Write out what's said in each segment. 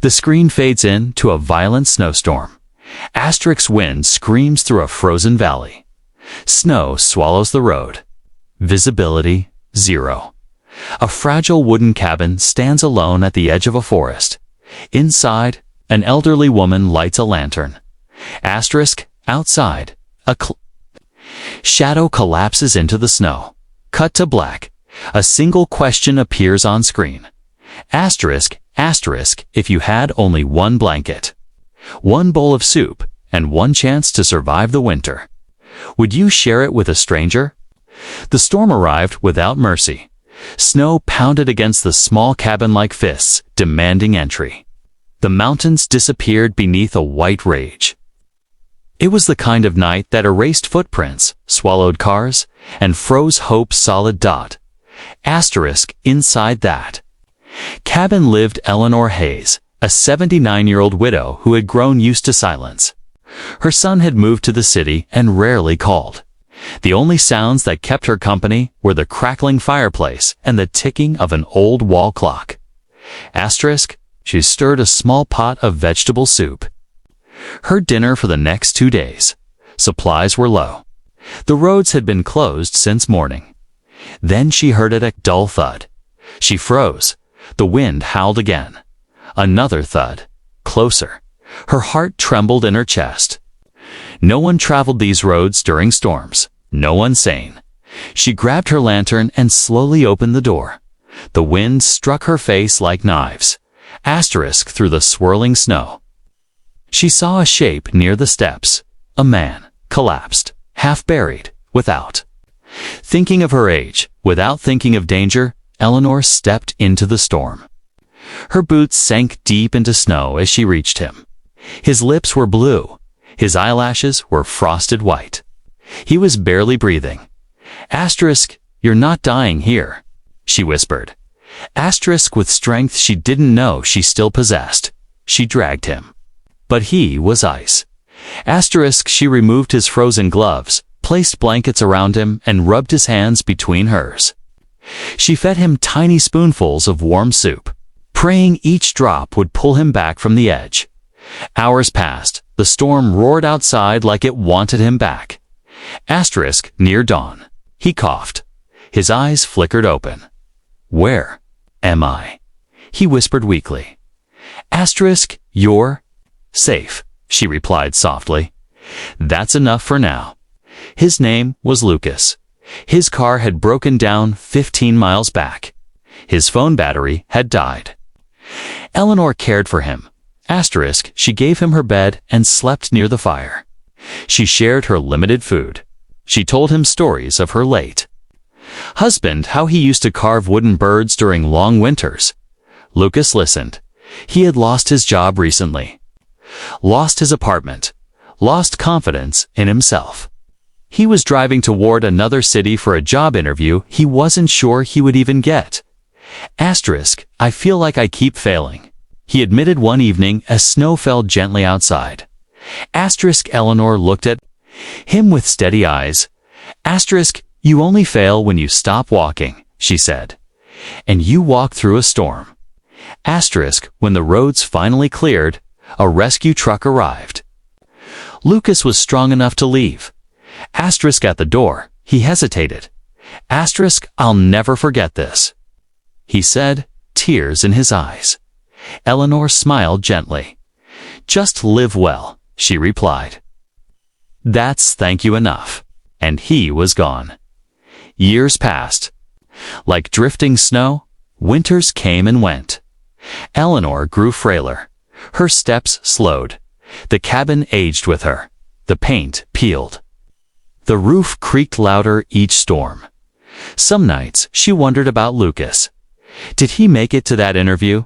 The screen fades in to a violent snowstorm. Asterisk's wind screams through a frozen valley. Snow swallows the road. Visibility, 0. A fragile wooden cabin stands alone at the edge of a forest. Inside, an elderly woman lights a lantern. Asterisk, outside, a shadow collapses into the snow. Cut to black. A single question appears on screen. Asterisk, asterisk, if you had only one blanket, one bowl of soup, and one chance to survive the winter, would you share it with a stranger? The storm arrived without mercy. Snow pounded against the small cabin like fists, demanding entry. The mountains disappeared beneath a white rage. It was the kind of night that erased footprints, swallowed cars, and froze hope's solid dot. Asterisk, inside that cabin lived Eleanor Hayes, a 79-year-old widow who had grown used to silence. Her son had moved to the city and rarely called. The only sounds that kept her company were the crackling fireplace and the ticking of an old wall clock. Asterisk, she stirred a small pot of vegetable soup. Her dinner for the next 2 days. Supplies were low. The roads had been closed since morning. Then she heard a dull thud. She froze. The wind howled again. Another thud. Closer. Her heart trembled in her chest. No one traveled these roads during storms. No one sane. She grabbed her lantern and slowly opened the door. The wind struck her face like knives. Asterisk through the swirling snow. She saw a shape near the steps. A man, collapsed, half buried, without. Thinking of her age, without thinking of danger, Eleanor stepped into the storm. Her boots sank deep into snow as she reached him. His lips were blue. His eyelashes were frosted white. He was barely breathing. Asterisk, you're not dying here, she whispered. Asterisk with strength she didn't know she still possessed. She dragged him. But he was ice. Asterisk, she removed his frozen gloves, placed blankets around him, and rubbed his hands between hers. She fed him tiny spoonfuls of warm soup, praying each drop would pull him back from the edge. Hours passed. The storm roared outside like it wanted him back. Asterisk, near dawn. He coughed. His eyes flickered open. Where am I? He whispered weakly. Asterisk, you're safe, she replied softly. That's enough for now. His name was Lucas. His car had broken down 15 miles back. His phone battery had died. Eleanor cared for him. Asterisk, she gave him her bed and slept near the fire. She shared her limited food. She told him stories of her late husband, how he used to carve wooden birds during long winters. Lucas listened. He had lost his job recently. Lost his apartment. Lost confidence in himself. He was driving toward another city for a job interview he wasn't sure he would even get. Asterisk, I feel like I keep failing, he admitted one evening as snow fell gently outside. Asterisk, Eleanor looked at him with steady eyes. Asterisk, you only fail when you stop walking, she said. And you walk through a storm. Asterisk, when the roads finally cleared, a rescue truck arrived. Lucas was strong enough to leave. Asterisk, at the door, he hesitated. Asterisk, I'll never forget this, he said, tears in his eyes. Eleanor smiled gently. Just live well, she replied. That's thank you enough. And he was gone. Years passed. Like drifting snow, winters came and went. Eleanor grew frailer. Her steps slowed. The cabin aged with her. The paint peeled. The roof creaked louder each storm. Some nights she wondered about Lucas. Did he make it to that interview?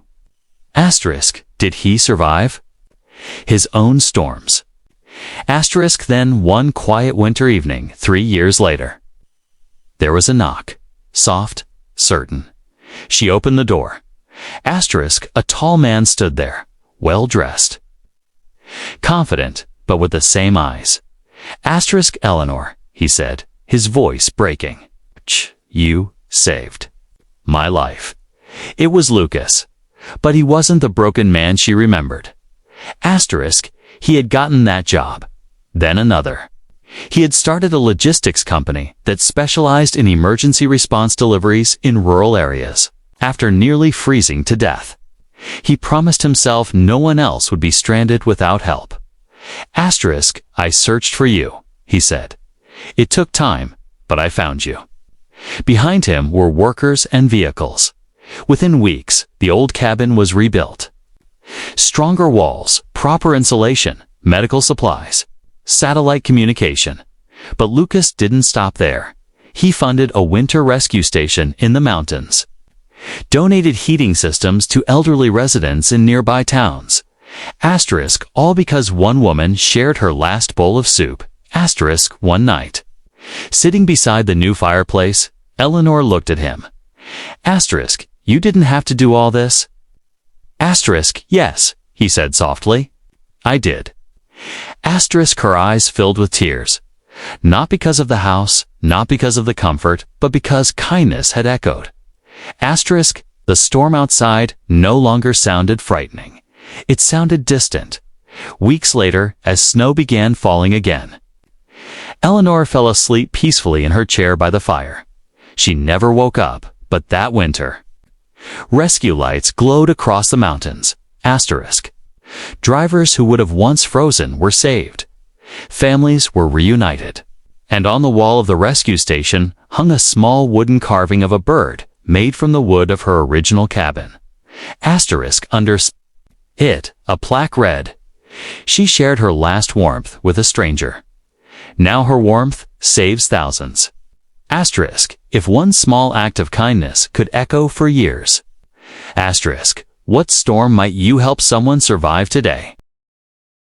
Asterisk, did he survive his own storms? Asterisk, then one quiet winter evening 3 years later. There was a knock. Soft, certain. She opened the door. Asterisk, a tall man stood there, well-dressed. Confident, but with the same eyes. Asterisk, Eleanor, he said, his voice breaking. You saved my life. It was Lucas. But he wasn't the broken man she remembered. Asterisk, he had gotten that job. Then another. He had started a logistics company that specialized in emergency response deliveries in rural areas, after nearly freezing to death. He promised himself no one else would be stranded without help. Asterisk, I searched for you, he said. It took time, but I found you. Behind him were workers and vehicles. Within weeks, the old cabin was rebuilt. Stronger walls, proper insulation, medical supplies, satellite communication. But Lucas didn't stop there. He funded a winter rescue station in the mountains, donated heating systems to elderly residents in nearby towns. Asterisk, all because one woman shared her last bowl of soup. Asterisk, one night. Sitting beside the new fireplace, Eleanor looked at him. Asterisk, you didn't have to do all this? Asterisk, yes, he said softly. I did. Asterisk, her eyes filled with tears. Not because of the house, not because of the comfort, but because kindness had echoed. Asterisk, the storm outside no longer sounded frightening. It sounded distant. Weeks later, as snow began falling again, Eleanor fell asleep peacefully in her chair by the fire. She never woke up, but that winter. Rescue lights glowed across the mountains. Asterisk. Drivers who would have once frozen were saved. Families were reunited. And on the wall of the rescue station hung a small wooden carving of a bird made from the wood of her original cabin. Asterisk under it, a plaque read, "She shared her last warmth with a stranger. Now her warmth saves thousands." Asterisk, if one small act of kindness could echo for years. Asterisk, what storm might you help someone survive today?